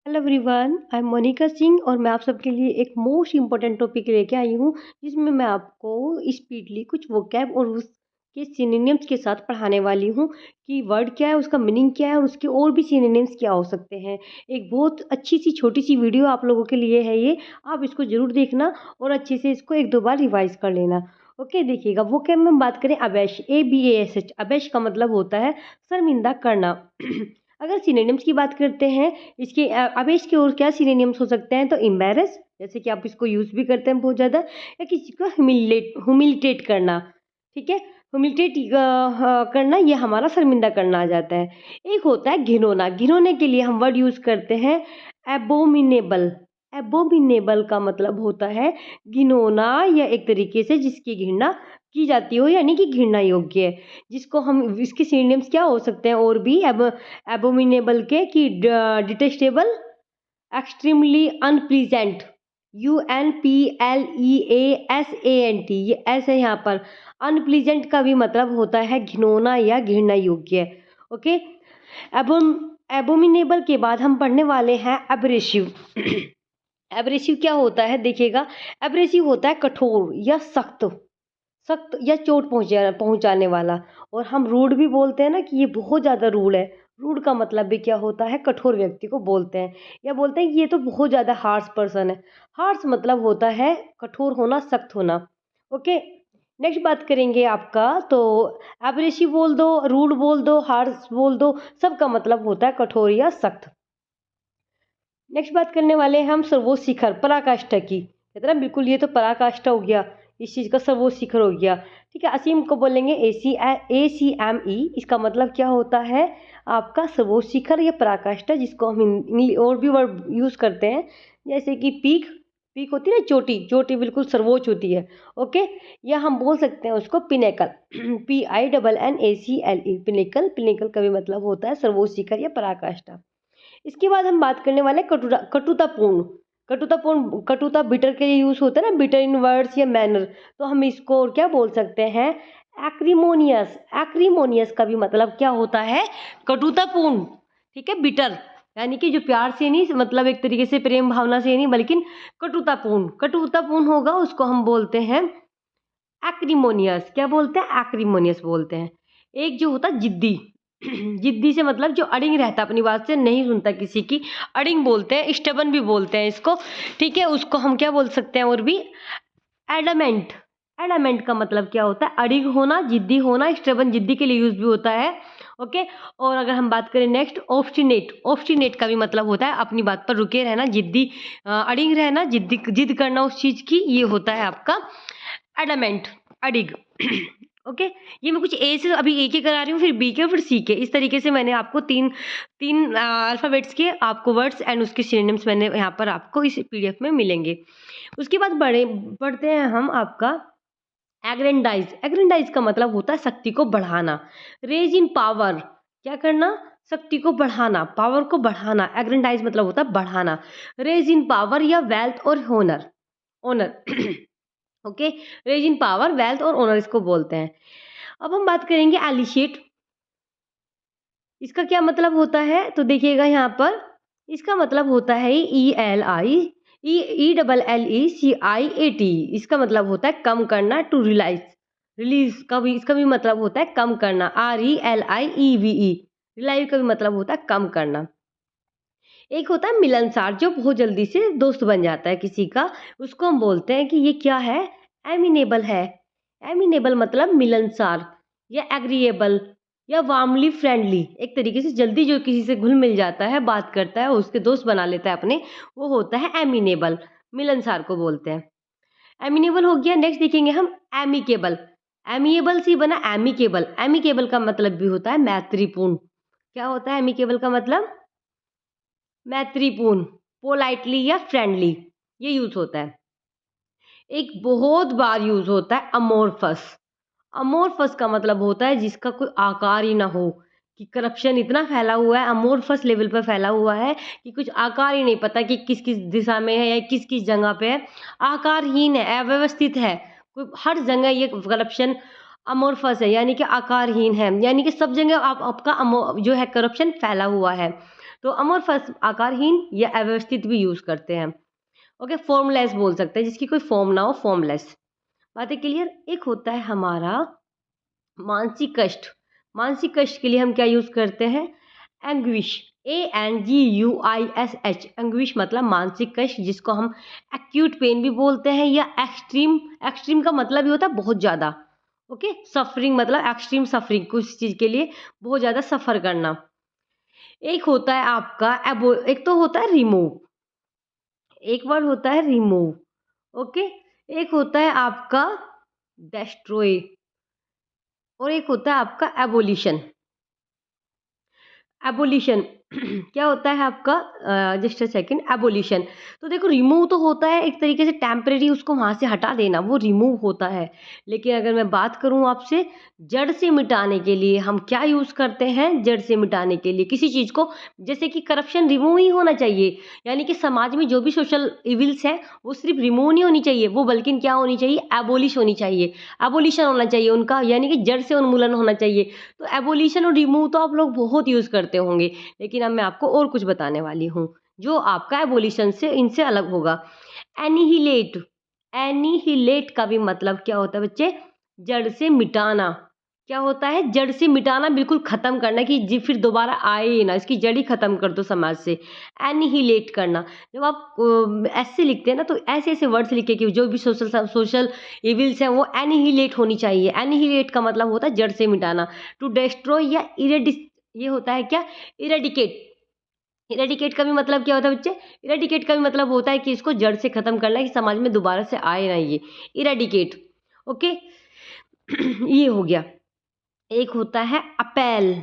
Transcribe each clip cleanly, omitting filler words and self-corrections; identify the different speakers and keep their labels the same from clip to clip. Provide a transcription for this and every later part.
Speaker 1: Hello everyone, I am Monika Singh और मैं आप सबके लिए एक मोस्ट इम्पोर्टेंट टॉपिक लेके आई हूँ, जिसमें मैं आपको स्पीडली कुछ वोकैब और उसके सिनोनिम्स के साथ पढ़ाने वाली हूँ कि वर्ड क्या है, उसका मीनिंग क्या है और उसके और भी सिनोनिम्स क्या हो सकते हैं। एक बहुत अच्छी सी छोटी सी वीडियो आप लोगों के लिए है ये, आप इसको ज़रूर देखना और अच्छे से इसको एक दो बार रिवाइज कर लेना। ओके, देखिएगा वोकैब में हम बात करें अबैश, ABASH। अबैश का मतलब होता है शर्मिंदा करना। अगर सिनोनिम्स की बात करते हैं इसके, अब इसके और क्या सिनोनिम्स हो सकते हैं, तो एम्बैरस, जैसे कि आप इसको यूज़ भी करते हैं बहुत ज़्यादा, या किसी को ह्यूमिलिटेट करना। ठीक है, ह्यूमिलिटेट करना, ये हमारा शर्मिंदा करना आ जाता है। एक होता है घिनौना। घिनौने के लिए हम वर्ड यूज़ करते हैं एबोमिनेबल। एबोमिनेबल का मतलब होता है घिनौना, या एक तरीके से जिसकी घृणा की जाती हो, यानी कि घृणा योग्य है। जिसको हम, इसके सिनोनिम्स क्या हो सकते हैं और भी एबोमिनेबल के, कि डिटेस्टेबल, एक्सट्रीमली अनप्लीजेंट, UNPLEASANT, ये ऐसे है यहाँ पर। अनप्लीजेंट का भी मतलब होता है घिनौना या घृणा योग्य। ओके, एबोम एबोमिनेबल के बाद हम पढ़ने वाले हैं एब्रेसिव। एब्रेसिव क्या होता है, देखिएगा। एब्रेसिव होता है कठोर या सख्त, सख्त या चोट पहुंचाने वाला। और हम रूड भी बोलते हैं ना, कि ये बहुत ज़्यादा रूड है। रूड का मतलब भी क्या होता है, कठोर व्यक्ति को बोलते हैं, या बोलते हैं कि ये तो बहुत ज़्यादा हार्श पर्सन है। हार्श मतलब होता है कठोर होना, सख्त होना। ओके, नेक्स्ट बात करेंगे आपका, तो एब्रेसिव बोल दो, रूड बोल दो, हार्श बोल दो, सबका मतलब होता है कठोर या सख्त। नेक्स्ट बात करने वाले हैं हम सर्वोच्च शिखर, पराकाष्ठा की। कहते हैं ना, बिल्कुल ये तो पराकाष्ठा हो गया, इस चीज़ का सर्वोच्च शिखर हो गया। ठीक है, असीम को बोलेंगे ACME। इसका मतलब क्या होता है, आपका सर्वोच्च शिखर या पराकाष्ठा, जिसको हम इंग्लिश और भी वर्ड यूज़ करते हैं, जैसे कि पीक। पीक होती है ना, चोटी, चोटी बिल्कुल सर्वोच्च होती है। ओके, या हम बोल सकते हैं उसको पिनेकल, PINNACLE, पिनेकल। पिनेकल का भी मतलब होता है सर्वोच्च शिखर या पराकाष्ठा। इसके बाद हम बात करने वाले कटुतापूर्ण। कटुतापूर्ण, कटुता बिटर के लिए यूज होता है ना, बिटर इन वर्ड्स या मैनर। तो हम इसको और क्या बोल सकते हैं, एक्रीमोनियस। एक्रीमोनियस का भी मतलब क्या होता है, कटुतापूर्ण। ठीक है, बिटर यानी कि जो प्यार से नहीं, मतलब एक तरीके से प्रेम भावना से नहीं, बल्कि कटुतापूर्ण। कटुतापूर्ण होगा, उसको हम बोलते हैं एक्रीमोनियस। क्या बोलते हैं, एक्रीमोनियस बोलते हैं। एक जो होता है जिद्दी। जिद्दी से मतलब जो अड़िंग रहता है, अपनी बात से नहीं सुनता किसी की, अड़िंग बोलते हैं, स्टबन भी बोलते हैं इसको। ठीक है, उसको हम क्या बोल सकते हैं और भी, एडामेंट। एडामेंट का मतलब क्या होता है, अड़िग होना, जिद्दी होना। स्टबन जिद्दी के लिए यूज भी होता है। ओके, और अगर हम बात करें नेक्स्ट, ऑब्स्टिनेट। ऑब्स्टिनेट का भी मतलब होता है अपनी बात पर रुके रहना, जिद्दी, अड़िग रहना, जिद करना उस चीज की, ये होता है आपका एडामेंट, अडिग। ओके, ये मैं कुछ ए से अभी ए के करा रही हूँ, फिर बी के, फिर सी के। इस तरीके से मैंने आपको तीन तीन अल्फ़ाबेट्स के आपको वर्ड्स एंड उसके सिनोनिम्स मैंने यहाँ पर आपको इस पीडीएफ में मिलेंगे। उसके बाद बढ़ते हैं हम आपका एग्रेंडाइज। एग्रेंडाइज का मतलब होता है शक्ति को बढ़ाना। रेज इन पावर, क्या करना, शक्ति को बढ़ाना, पावर को बढ़ाना। एग्रेंडाइज मतलब होता है बढ़ाना। रेज इन पावर या वेल्थ और होनर, ओनर। ओके, रेज इन पावर, वेल्थ और ओनर इसको बोलते हैं। अब हम बात करेंगे एलिशिएट। इसका क्या मतलब होता है, तो देखिएगा यहाँ पर, इसका मतलब होता है ELIEECIAT। इसका मतलब होता है कम करना, टू रिलाइज। रिलीज का भी, इसका भी मतलब होता है कम करना, RELIEVE। रिलाइव का भी मतलब होता है कम करना। एक होता है मिलनसार, जो बहुत जल्दी से दोस्त बन जाता है किसी का, उसको हम बोलते हैं कि ये क्या है, एमिनेबल है। एमिनेबल मतलब मिलनसार, या एग्रीएबल, या वार्मली फ्रेंडली। एक तरीके से जल्दी जो किसी से घुल मिल जाता है, बात करता है, उसके दोस्त बना लेता है अपने, वो होता है एमिनेबल, मिलनसार को बोलते हैं। एमिनेबल हो गया। नेक्स्ट देखेंगे हम एमिकेबल। एमिएबल से बना एमिकेबल। एमिकेबल का मतलब भी होता है मैत्रीपूर्ण। क्या होता है एमिकेबल का मतलब, मैत्रीपूर्ण, पोलाइटली या फ्रेंडली, ये यूज होता है। एक बहुत बार यूज होता है अमोरफस। अमोरफस का मतलब होता है जिसका कोई आकार ही ना हो, कि करप्शन इतना फैला हुआ है, अमोरफस लेवल पर फैला हुआ है कि कुछ आकार ही नहीं पता कि किस किस दिशा में है या किस किस जगह पे है। आकारहीन है, अव्यवस्थित है, कोई हर जगह ये करप्शन अमोरफस है, यानी कि आकारहीन है, यानी कि सब जगह आपका जो है करप्शन फैला हुआ है। तो अमोर्फस आकारहीन या अव्यवस्थित भी यूज़ करते हैं। ओके, फॉर्मलेस बोल सकते हैं, जिसकी कोई फॉर्म ना हो, फॉर्मलेस। बातें क्लियर? एक होता है हमारा मानसिक कष्ट। मानसिक कष्ट के लिए हम क्या यूज़ करते हैं? Anguish, ANGUISH। एंग्विश मतलब मानसिक कष्ट, जिसको हम एक्यूट पेन भी बोलते हैं या एक्सट्रीम। एक्सट्रीम का मतलब ही होता है बहुत ज़्यादा। ओके, सफरिंग मतलब एक्सट्रीम सफरिंग, कुछ चीज़ के लिए बहुत ज़्यादा सफ़र करना। एक होता है आपका एक तो होता है रिमूव, एक वर्ड होता है रिमूव। ओके, एक होता है आपका डेस्ट्रॉय और एक होता है आपका एबोलिशन। एबोलिशन क्या होता है आपका? Just a second. एबोलिशन, तो देखो रिमूव तो होता है एक तरीके से टेम्परेरी, उसको वहाँ से हटा देना, वो रिमूव होता है। लेकिन अगर मैं बात करूँ आपसे जड़ से मिटाने के लिए, हम क्या यूज़ करते हैं जड़ से मिटाने के लिए किसी चीज़ को? जैसे कि करप्शन रिमूव ही होना चाहिए, यानी कि समाज में जो भी सोशल इविल्स हैं वो सिर्फ रिमूव नहीं होनी चाहिए, वो बल्कि क्या होनी चाहिए? एबोलिश होनी चाहिए, एबोलिशन होना चाहिए उनका, यानी कि जड़ से उन्मूलन होना चाहिए। तो एबोलिशन और रिमूव तो आप लोग बहुत यूज़ करते होंगे, लेकिन अब मैं आपको और कुछ बताने वाली हूँ जो आपका एबोलिशन से इनसे अलग होगा। एनिहिलेट, एनिहिलेट का भी मतलब क्या होता है बच्चे? जड़ से मिटाना। क्या होता है? जड़ से मिटाना, बिल्कुल खत्म करना कि जी फिर दोबारा आए ही ना, इसकी जड़ ही खत्म कर दो समाज से। एनिहिलेट करना, जब आप ऐसे लिखते हैं ना तो ऐसे ऐसे वर्ड्स लिखे कि जो भी सोशल सोशल इविल्स हैं वो एनिहिलेट होनी चाहिए। एनिहिलेट का मतलब होता है जड़ से मिटाना। टू डेस्ट्रॉय या ये होता है क्या? इरेडिकेट। इरेडिकेट का भी मतलब क्या होता है बच्चे? इरेडिकेट का भी मतलब होता है कि इसको जड़ से खत्म करना, कि समाज में दोबारा से आए ना ये। इरेडिकेट। ओके ये हो गया। एक होता है अपेल।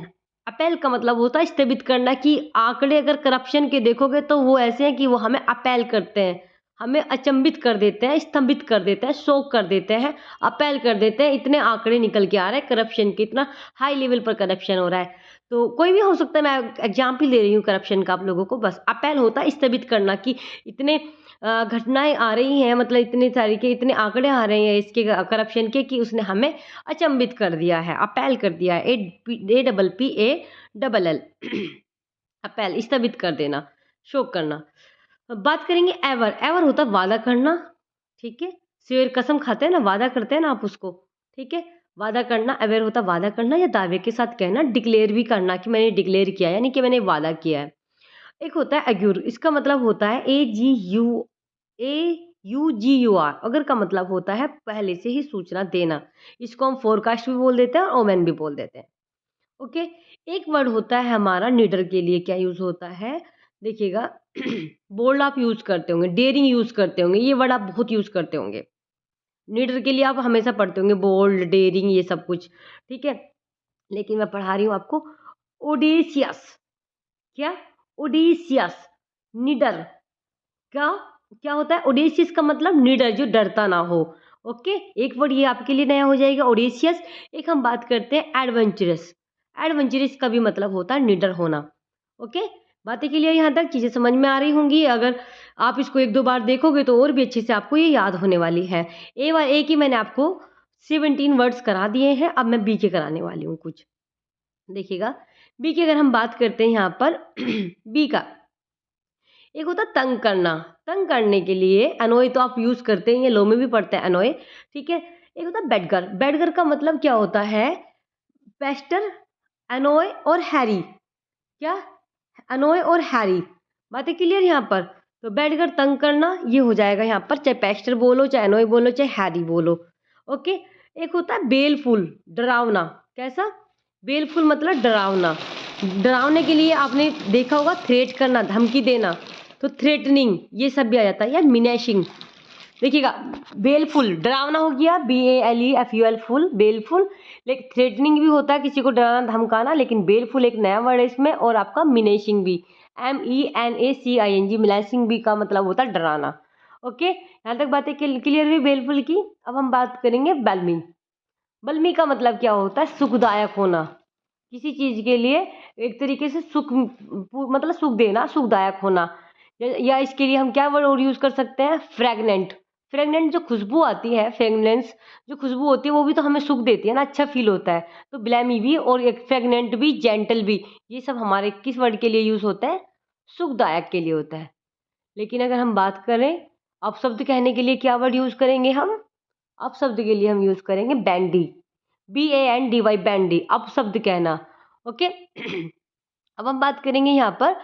Speaker 1: अपेल का मतलब होता है स्थगित करना, कि आंकड़े अगर करप्शन के देखोगे तो वो ऐसे हैं कि वो हमें अपेल करते हैं, हमें अचंभित कर देते हैं, स्तंभित कर देते हैं, शोक कर देते हैं, अपेल कर देते हैं। इतने आंकड़े निकल के आ रहे हैं करप्शन के, इतना हाई लेवल पर करप्शन हो रहा है। तो कोई भी हो सकता है, मैं एग्जाम्पल दे रही हूँ करप्शन का आप लोगों को। बस अपेल होता है स्थगित करना, कि इतने घटनाएं आ रही हैं, मतलब इतने सारी के इतने आंकड़े आ रहे हैं इसके करप्शन के, कि उसने हमें अचंभित कर दिया है, अपेल कर दिया है। APPALL अपेल, स्थगित कर देना, शोक करना। बात करेंगे एवर। एवर होता है वादा करना, ठीक है? शेर कसम खाते हैं ना, वादा करते हैं ना आप उसको, ठीक है? वादा करना। अवेयर होता है वादा करना या दावे के साथ कहना, डिक्लेयर भी करना कि मैंने डिक्लेयर किया, यानी कि मैंने वादा किया है। एक होता है अग्यूर, इसका मतलब होता है AGUR। अगर का मतलब होता है पहले से ही सूचना देना, इसको हम फोरकास्ट भी बोल देते हैं और ओमेन भी बोल देते हैं। ओके, एक वर्ड होता है हमारा निडर के लिए, क्या यूज होता है? देखिएगा बोल्ड आप यूज करते होंगे, डेयरिंग यूज करते होंगे, ये वर्ड आप बहुत यूज करते होंगे। निडर के लिए आप हमेशा पढ़ते होंगे बोल्ड, डेयरिंग, ये सब कुछ, ठीक है? लेकिन मैं पढ़ा रही हूँ आपको ओडेसियस। क्या? ओडेसियस, निडर। क्या क्या होता है? ओडेसियस का मतलब निडर, जो डरता ना हो। ओके, एक वर्ड ये आपके लिए नया हो जाएगा, ओडेसियस। एक हम बात करते हैं एडवेंचरस। एडवेंचरस का भी मतलब होता है निडर होना। ओके, बातें के लिए यहाँ तक चीज़ें समझ में आ रही होंगी। अगर आप इसको एक दो बार देखोगे तो और भी अच्छे से आपको ये याद होने वाली है। ए की मैंने आपको 17 वर्ड्स करा दिए हैं, अब मैं बी के कराने वाली हूँ कुछ। देखिएगा, बी की अगर हम बात करते हैं यहाँ पर बी का एक होता है तंग करना। तंग करने के लिए अनोय तो आप यूज करते हैं, ये लो में भी पढ़ते हैं अनोय, ठीक है? एक होता है बेडगर। बेडगर का मतलब क्या होता है? पेस्टर, अनोय और हैरी। क्या? अनोय और हैरी। बातें क्लियर यहाँ पर? तो बेडगर तंग करना, ये हो जाएगा यहाँ पर, चाहे पेस्टर बोलो, चाहे अनोय बोलो, चाहे हैरी बोलो। ओके, एक होता है बेलफुल, डरावना। कैसा? बेलफुल मतलब डरावना। डरावने के लिए आपने देखा होगा थ्रेट करना, धमकी देना, तो थ्रेटनिंग, ये सब भी आ जाता है, या मिनेशिंग। देखिएगा, बेलफुल डरावना हो गया, BALEFUL फुल, बेलफुल। लेकिन थ्रेटनिंग भी होता है, किसी को डराना धमकाना, लेकिन बेलफुल एक नया वर्ड है इसमें। और आपका मिनेशिंग भी, MENACING, मिनेशिंग भी का मतलब होता है डराना। ओके, यहाँ तक बातें क्लियर हुई बेलफुल की। अब हम बात करेंगे बल्मी। बल्मी का मतलब क्या होता है? सुखदायक होना, किसी चीज के लिए एक तरीके से सुख, मतलब सुख देना, सुखदायक होना। या इसके लिए हम क्या वर्ड और यूज कर सकते हैं? फ्रेगनेंट। फ्रेगनेंट, जो खुशबू आती है, फ्रेगनेंस जो खुशबू होती है वो भी तो हमें सुख देती है ना, अच्छा फील होता है। तो ब्लैमी भी और एक फ्रेगनेंट भी, जेंटल भी, ये सब हमारे किस वर्ड के लिए यूज होता है? सुखदायक के लिए होता है। लेकिन अगर हम बात करें अपशब्द कहने के लिए क्या वर्ड यूज़ करेंगे हम? अपशब्द के लिए हम यूज़ करेंगे बैंडी, BANDY, बैंडी, अपशब्द कहना। ओके। अब हम बात करेंगे यहाँ पर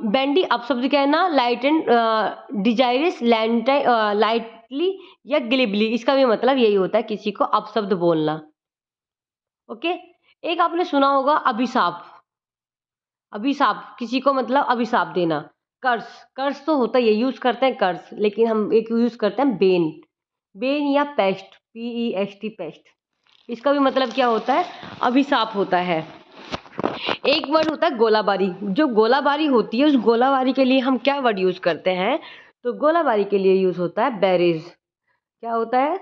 Speaker 1: बैंडी अपशब्द कहना, लाइट एंड डिजायरस, लाइटली या ग्लिबली, इसका भी मतलब यही होता है किसी को अपशब्द बोलना। ओके। एक आपने सुना होगा अभिशाप, अभिशाप किसी को मतलब अभिशाप देना। कर्स, कर्स तो होता ही है, यूज करते हैं कर्स, लेकिन हम एक यूज करते हैं बेन, बेन या पेस्ट, PEST, पेस्ट, इसका भी मतलब क्या होता है? अभिशाप होता है। एक वर्ड होता है गोलाबारी, जो गोलाबारी होती है उस गोलाबारी के लिए हम क्या वर्ड यूज करते हैं? तो गोलाबारी के लिए यूज होता है बैरेज। क्या होता है?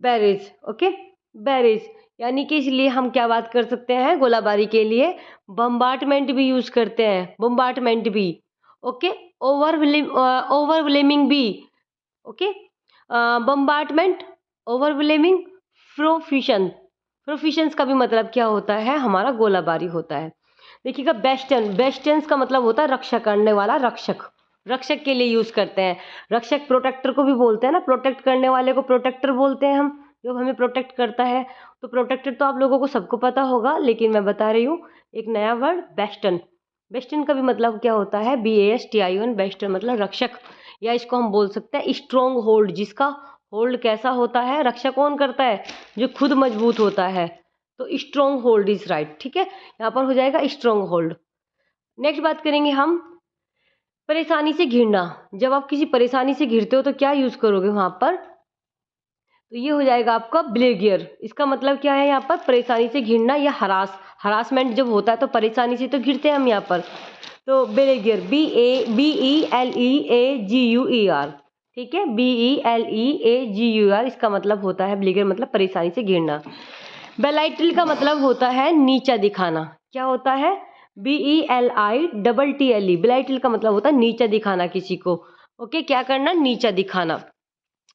Speaker 1: बैरेज। ओके, बैरेज, यानी कि इसलिए हम क्या बात कर सकते हैं गोलाबारी के लिए? बम्बार्टमेंट भी यूज करते हैं, बम्बार्टमेंट भी। ओके, ओवरवेलमिंग भी। ओके, बम्बार्टमेंट, ओवरवेलमिंग, प्रोफिशन, प्रोफिशंस का भी मतलब क्या होता है? हमारा गोलाबारी होता है। देखिएगा बेस्टन, बेस्टन्स का मतलब होता है रक्षा करने वाला, रक्षक, रक्षक के लिए यूज करते हैं। रक्षक प्रोटेक्टर को भी बोलते हैं ना, प्रोटेक्ट करने वाले को प्रोटेक्टर बोलते हैं हम, जो हमें प्रोटेक्ट करता है। तो प्रोटेक्टर तो आप लोगों को सबको पता होगा, लेकिन मैं बता रही हूँ एक नया वर्ड, बेस्टन। बेस्टन का भी मतलब क्या होता है? BASTION, बेस्टन मतलब रक्षक, या इसको हम बोल सकते हैं स्ट्रॉन्ग होल्ड, जिसका होल्ड कैसा होता है? रक्षा कौन करता है? जो खुद मजबूत होता है। तो स्ट्रॉन्ग होल्ड इज राइट। ठीक है, यहाँ पर हो जाएगा स्ट्रॉन्ग होल्ड। नेक्स्ट बात करेंगे हम परेशानी से घिरना। जब आप किसी परेशानी से घिरते हो तो क्या यूज करोगे वहां पर? तो ये हो जाएगा आपका ब्लेगियर। इसका मतलब क्या है? यहाँ पर परेशानी से घिरना या हरासमेंट जब होता है तो परेशानी से तो घिरते हैं हम यहाँ पर। तो ब्लेगियर, BELEAGUER, ठीक है, BELEAGUR, इसका मतलब होता है ब्लेगियर मतलब परेशानी से घिरना। बेलाइटल का मतलब होता है नीचा दिखाना। क्या होता है? BELITTLE, बेलाइटल का मतलब होता है नीचा दिखाना किसी को। ओके, क्या करना? नीचा दिखाना,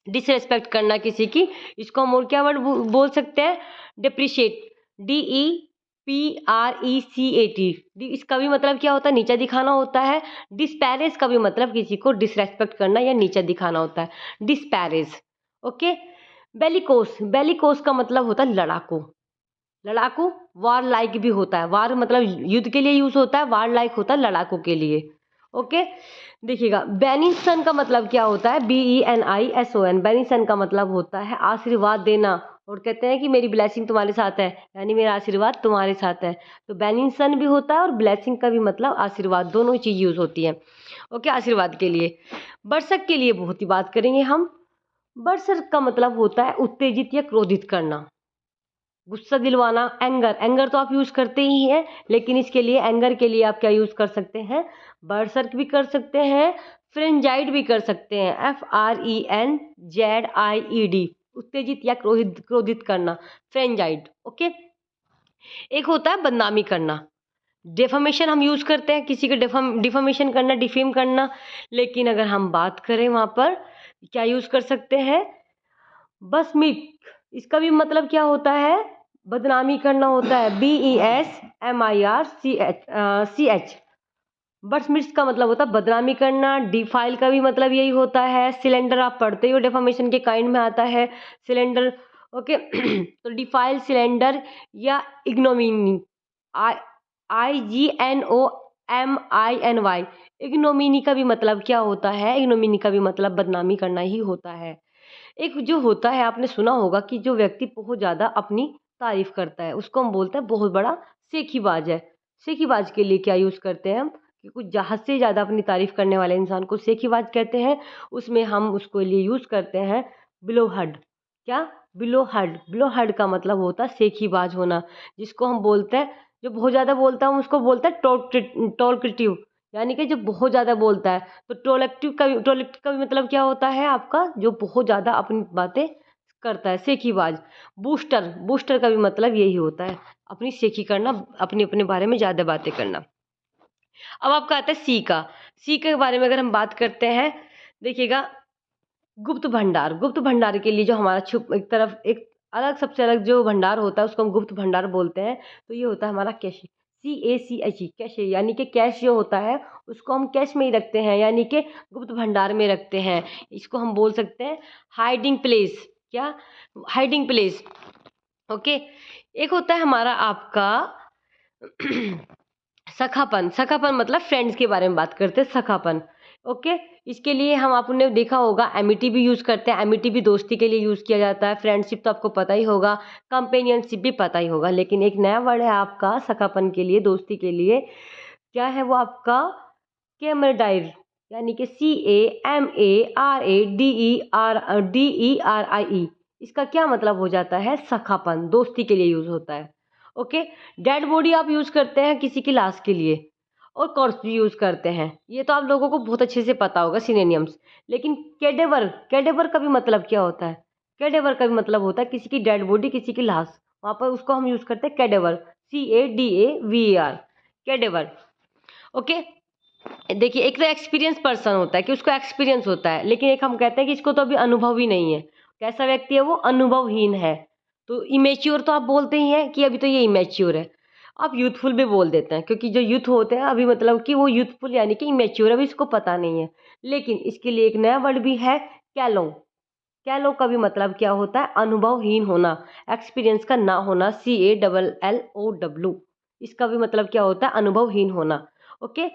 Speaker 1: डिसरेस्पेक्ट करना किसी की। इसको हम और क्या वर्ड बोल सकते हैं? डिप्रिशिएट, DEPRECAT, इसका भी मतलब क्या होता है? नीचा दिखाना होता है। डिस्पैरेज का भी मतलब किसी को डिसरेस्पेक्ट करना या नीचा दिखाना होता है, डिस्पैरेज। ओके, बेलिकोस, बेलिकोस का मतलब होता है लड़ाकू, लड़ाकू। वार लाइक भी होता है, वार मतलब युद्ध के लिए यूज होता है, वार लाइक होता है लड़ाकू के लिए। ओके, देखिएगा बेनिसन का मतलब क्या होता है? BENISON, बेनिसन का मतलब होता है आशीर्वाद देना। और कहते हैं कि मेरी ब्लेसिंग तुम्हारे साथ है, यानी मेरा आशीर्वाद तुम्हारे साथ है। तो बेनिसन भी होता है और ब्लेसिंग का भी मतलब आशीर्वाद, दोनों ही चीज यूज होती है। ओके, आशीर्वाद के लिए। बरसक के लिए बहुत ही बात करेंगे हम। बरसक का मतलब होता है उत्तेजित या क्रोधित करना, गुस्सा दिलवाना, एंगर, एंगर तो आप यूज करते ही हैं, लेकिन इसके लिए एंगर के लिए आप क्या यूज कर सकते हैं? बरसर्क भी कर सकते हैं, फ्रेंजाइड भी कर सकते हैं, FRENZIED, उत्तेजित या क्रोधित, क्रोधित करना, फ्रेंजाइड। ओके, एक होता है बदनामी करना, डेफामेशन हम यूज करते हैं, किसी का डिफामेशन करना, डिफेम करना। लेकिन अगर हम बात करें वहां पर क्या यूज कर सकते हैं? बसमिक, इसका भी मतलब क्या होता है? बदनामी करना होता है, BESMIRCH। बसमिट्स का मतलब होता है बदनामी करना। डिफाइल का भी मतलब यही होता है। सिलेंडर आप पढ़ते ही हो, डेफामेशन के काइंड में आता है सिलेंडर। ओके, तो डिफाइल, सिलेंडर या इग्नोमिनी, IGNOMINY, इग्नोमिनी का भी मतलब क्या होता है? इग्नोमिनी का भी मतलब बदनामी करना ही होता है। एक जो होता है, आपने सुना होगा कि जो व्यक्ति बहुत ज़्यादा अपनी तारीफ करता है उसको हम बोलते हैं बहुत बड़ा सेखीबाज है। सेखीबाज के लिए क्या यूज़ करते हैं हम? कि कुछ हद से ज़्यादा अपनी तारीफ करने वाले इंसान को सेखीबाज कहते हैं। उसमें हम उसको लिए यूज़ करते हैं बिलोहर्ड। क्या? बिलोहर्ड, बिलोहर्ड का मतलब होता है सेखीबाज होना, जिसको हम बोलते हैं, जो बहुत ज़्यादा बोलता है हम उसको बोलते हैं टॉल्केटिव, यानी कि जो बहुत ज़्यादा बोलता है। तो टोलेक्टिव का भी मतलब क्या होता है आपका? जो बहुत ज़्यादा अपनी बातें करता है, सेखीबाज। बूस्टर, बूस्टर का भी मतलब यही होता है, अपनी सेखी करना, अपने अपने बारे में ज़्यादा बातें करना। अब आपका आता है सी का। सी के बारे में अगर हम बात करते हैं, देखिएगा गुप्त भंडार, गुप्त भंडार के लिए जो हमारा छुप एक तरफ एक अलग, सबसे अलग जो भंडार होता है उसको हम गुप्त भंडार बोलते हैं। तो ये होता है हमारा कैश, CACH कैश, यानी कि कैश जो होता है उसको हम कैश में ही रखते हैं, यानी कि गुप्त भंडार में रखते हैं। इसको हम बोल सकते हैं हाइडिंग प्लेस। क्या? Hiding place. ओके। एक होता है हमारा आपका सखापन। सखापन मतलब फ्रेंड्स के बारे में बात करते हैं, सखापन। ओके। इसके लिए हम, आपने देखा होगा, एमिटी भी यूज़ करते हैं। एमिटी भी दोस्ती के लिए यूज़ किया जाता है। फ्रेंडशिप तो आपको पता ही होगा, कंपेनियनशिप भी पता ही होगा, लेकिन एक नया वर्ड है आपका सखापन के लिए, दोस्ती के लिए। क्या है वो आपका? कैमराडाइर, यानी कि CAMARADERIE। इसका क्या मतलब हो जाता है? सखापन, दोस्ती के लिए यूज होता है। ओके। डेड बॉडी आप यूज करते हैं किसी की लाश के लिए, और कॉर्प्स भी यूज करते हैं, ये तो आप लोगों को बहुत अच्छे से पता होगा, सिनोनिम्स। लेकिन कैडेवर, कैडेवर का भी मतलब क्या होता है? कैडेवर का भी मतलब होता है किसी की डेड बॉडी, किसी की लाश, वहां पर उसको हम यूज करते हैं कैडेवर, CADAVER, कैडेवर। ओके। देखिए, एक तो एक्सपीरियंस पर्सन होता है कि उसको एक्सपीरियंस होता है, लेकिन एक हम कहते हैं कि इसको तो अभी अनुभव ही नहीं है। कैसा व्यक्ति है वो? अनुभवहीन है। तो इमेच्योर तो आप बोलते ही हैं कि अभी तो ये इमेच्योर है। आप यूथफुल भी बोल देते हैं, क्योंकि जो यूथ होते हैं अभी, मतलब कि वो यूथफुल यानी कि इमेच्योर, अभी इसको पता नहीं है। लेकिन इसके लिए एक नया वर्ड भी है, कैलो। कैलो का भी मतलब क्या होता है? अनुभवहीन होना, एक्सपीरियंस का ना होना, CALLOW। इसका भी मतलब क्या होता है? अनुभवहीन होना। ओके।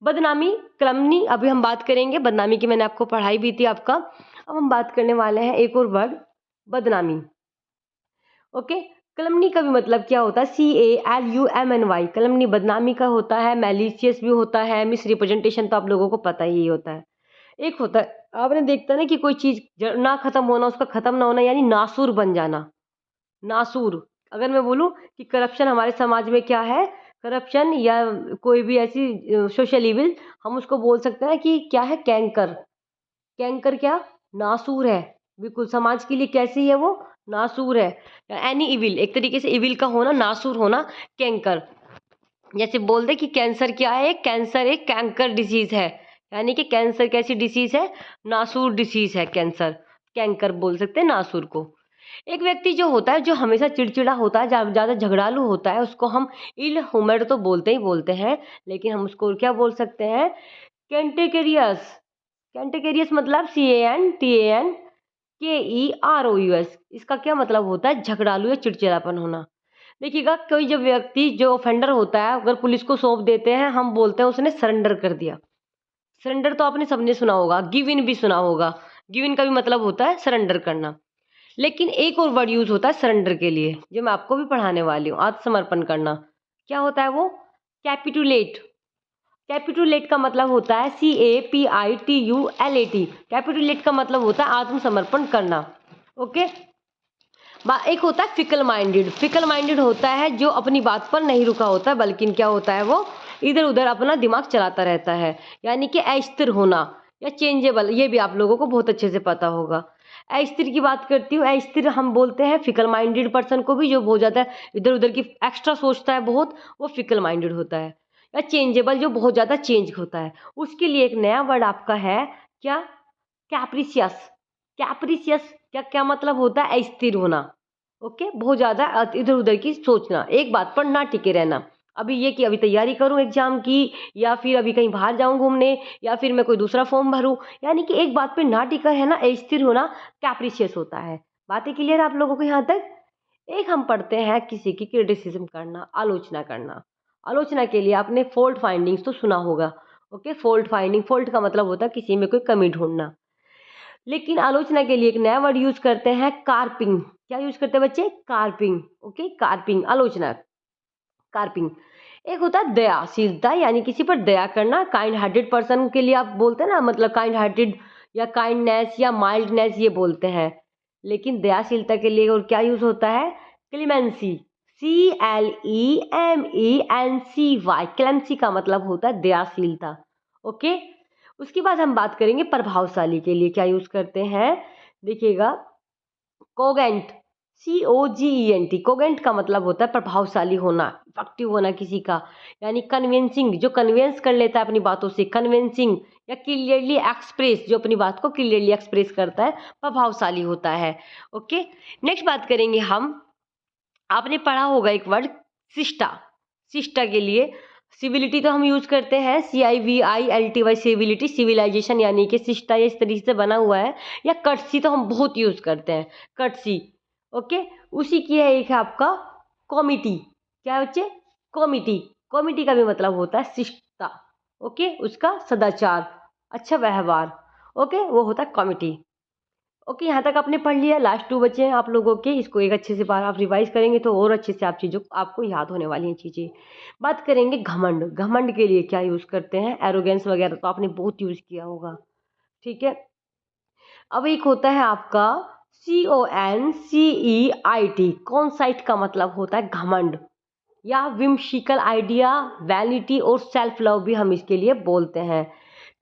Speaker 1: बदनामी, कलमनी, अभी हम बात करेंगे बदनामी की, मैंने आपको पढ़ाई भी थी आपका। अब हम बात करने वाले हैं एक और वर्ड, बदनामी। ओके। कलमनी का भी मतलब क्या होता है? CALUMNY। कलमनी बदनामी का होता है, मैलिशियस भी होता है, मिस रिप्रेजेंटेशन तो आप लोगों को पता ही होता है। एक होता है, आपने देखता ना कि कोई चीज ना खत्म होना, उसका खत्म ना होना, यानी नासूर बन जाना। नासूर। अगर मैं बोलूं कि करप्शन हमारे समाज में क्या है, करप्शन या कोई भी ऐसी सोशल इविल, हम उसको बोल सकते हैं कि क्या है? कैंकर। कैंकर क्या? नासूर है। बिल्कुल समाज के लिए कैसी है वो? नासूर है। एनी इविल, एक तरीके से इविल का होना, नासूर होना, कैंकर। जैसे बोल दे कि कैंसर क्या है? कैंसर एक कैंकर डिसीज है, यानी कि कैंसर कैसी डिसीज है? नासूर डिसीज है कैंसर। कैंकर बोल सकते हैं नासूर को। एक व्यक्ति जो होता है, जो हमेशा चिड़चिड़ा होता है, ज़्यादा झगड़ालू होता है, उसको हम इल ह्यूमर्ड तो बोलते ही बोलते हैं, लेकिन हम उसको क्या बोल सकते हैं? कैंटेकेरियस। कैंटेकेरियस मतलब CANTANKEROUS। इसका क्या मतलब होता है? झगड़ालू या चिड़चिड़ापन होना। देखिएगा, कोई जब व्यक्ति जो ऑफेंडर होता है, अगर पुलिस को सौंप देते हैं, हम बोलते हैं उसने सरेंडर कर दिया। सरेंडर तो आपने सबने सुना होगा, गिव इन भी सुना होगा। गिव इन का भी मतलब होता है सरेंडर करना। लेकिन एक और वर्ड यूज होता है सरेंडर के लिए, जो मैं आपको भी पढ़ाने वाली हूँ, आत्मसमर्पण करना। क्या होता है वो? कैपिटुलेट। कैपिटुलेट का मतलब होता है CAPITULAT। कैपिटुलेट का मतलब होता है आत्मसमर्पण करना। ओके। एक होता है फिकल माइंडेड। फिकल माइंडेड होता है जो अपनी बात पर नहीं रुका होता है, बल्कि क्या होता है वो? इधर उधर अपना दिमाग चलाता रहता है, यानी कि अस्थिर होना या चेंजेबल, ये भी आप लोगों को बहुत अच्छे से पता होगा। अस्थिर की बात करती हूँ, अस्थिर हम बोलते हैं फिकल माइंडेड पर्सन को भी, जो बहुत ज़्यादा इधर उधर की एक्स्ट्रा सोचता है बहुत, वो फिकल माइंडेड होता है। या चेंजेबल, जो बहुत ज़्यादा चेंज होता है। उसके लिए एक नया वर्ड आपका है, क्या? कैप्रिसियस। कैप्रिसियस क्या क्या मतलब होता है? अस्थिर होना। ओके। बहुत ज़्यादा इधर उधर की सोचना, एक बात पर ना टिके रहना। अभी ये कि अभी तैयारी करूं एग्जाम की, या फिर अभी कहीं बाहर जाऊं घूमने, या फिर मैं कोई दूसरा फॉर्म भरूं, यानी कि एक बात पे ना टिका है ना, अस्थिर होना कैप्रिशियस होता है। बातें क्लियर आप लोगों को यहाँ तक? एक हम पढ़ते हैं किसी की क्रिटिसिज्म करना, आलोचना करना। आलोचना के लिए आपने फॉल्ट फाइंडिंग्स तो सुना होगा। ओके। फॉल्ट फाइंडिंग, फॉल्ट का मतलब होता है किसी में कोई कमी ढूंढना। लेकिन आलोचना के लिए एक नया वर्ड यूज करते हैं, कार्पिंग। क्या यूज करते हैं बच्चे? कार्पिंग। ओके। कार्पिंग, आलोचना, कार्पिंग। एक होता है दयाशीलता, यानी किसी पर दया करना। काइंड हार्टेड पर्सन के लिए आप बोलते हैं ना, मतलब काइंड हार्टेड या काइंडनेस या माइल्डनेस, ये बोलते हैं। लेकिन दयाशीलता के लिए और क्या यूज होता है? क्लेमेंसी। CLEMENCY। क्लेमेंसी का मतलब होता है दयाशीलता। ओके। उसके बाद हम बात करेंगे प्रभावशाली के लिए क्या यूज करते हैं। देखिएगा, कोगेंट, COGENT। कोगेंट का मतलब होता है प्रभावशाली होना, इफेक्टिव होना किसी का, यानी कन्विंसिंग, जो कन्विंस कर लेता है अपनी बातों से, कन्विंसिंग। या क्लियरली एक्सप्रेस, जो अपनी बात को क्लियरली एक्सप्रेस करता है, प्रभावशाली होता है। ओके। नेक्स्ट बात करेंगे हम, आपने पढ़ा होगा एक वर्ड, शिष्टा। शिष्टा के लिए। सिविलिटी तो हम यूज़ करते हैं CIVILTY, सिविलिटी, सिविलाइजेशन यानी कि शिष्टा ये इस तरीके से बना हुआ है। या कर्टसी तो हम बहुत यूज़ करते हैं, कर्टसी। ओके, उसी की है एक है आपका कॉमिटी। क्या है बच्चे? कॉमिटी। कॉमिटी का भी मतलब होता है शिष्टता। ओके, उसका सदाचार, अच्छा व्यवहार। ओके, वो होता है कॉमिटी। ओके, यहाँ तक आपने पढ़ लिया। लास्ट 2 बचे हैं आप लोगों के, इसको एक अच्छे से बार आप रिवाइज करेंगे तो और अच्छे से आप चीज़ों आपको याद होने वाली हैं चीज़ें। बात करेंगे घमंड। घमंड के लिए क्या यूज़ करते हैं? एरोगेंस वगैरह तो आपने बहुत यूज़ किया होगा, ठीक है। अब एक होता है आपका CONCEIT। कॉन्साइट का मतलब होता है घमंड, या विम्शिकल आइडिया, वैनिटी और सेल्फ लव भी हम इसके लिए बोलते हैं।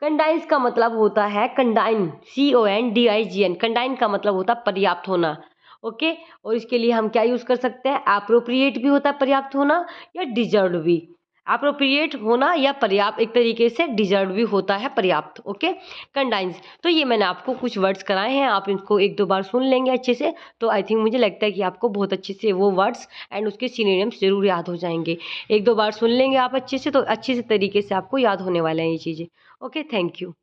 Speaker 1: कंडाइंस का मतलब होता है कंडाइन, CONDIGN। कंडाइन का मतलब होता है पर्याप्त होना। ओके, और इसके लिए हम क्या यूज़ कर सकते हैं? अप्रोप्रिएट भी होता है पर्याप्त होना, या डिजर्व भी। अप्रोप्रिएट होना या पर्याप्त, एक तरीके से डिजर्व भी होता है पर्याप्त। ओके, कंडाइंस। तो ये मैंने आपको कुछ वर्ड्स कराए हैं, आप इनको 1-2 बार सुन लेंगे अच्छे से, तो आई थिंक मुझे लगता है कि आपको बहुत अच्छे से वो वर्ड्स एंड उसके सिनोनिम्स जरूर याद हो जाएंगे। 1-2 बार सुन लेंगे आप अच्छे से, तो अच्छे से तरीके से आपको याद होने वाले हैं ये चीज़ें। Okay, thank you.